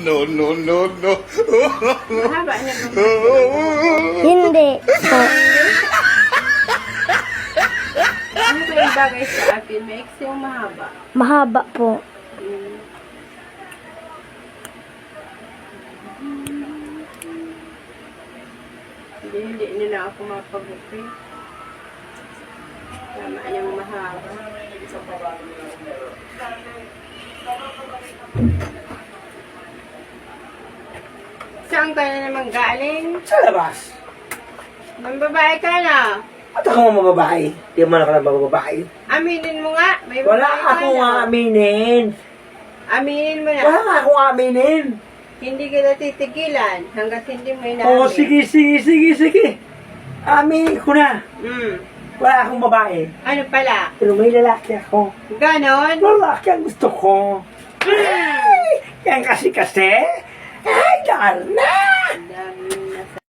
No, no, no, no. Mahaba na ba? Hindi po. Ano ba yung bagay sa akin? Maiksi o mahaba? Mahaba po. Hindi nila ako mapag-upit. Tama yung mahaba. Saan ka na naman galing? Sa labas. Mambabae ka na. At ako mga babae. Di man ako ng babae. Aminin mo nga. May Wala babae ka akong na. aminin. Aminin mo na. Wala nga akong aminin. Hindi ka natitigilan hanggat hindi mo inaamin. Oo, sige. Aminin ko na. Wala akong babae. Ano pala? Pero may lalaki ako. Ganon? Lalaki ang gusto ko. Ay, yan kasi. Ay, darna!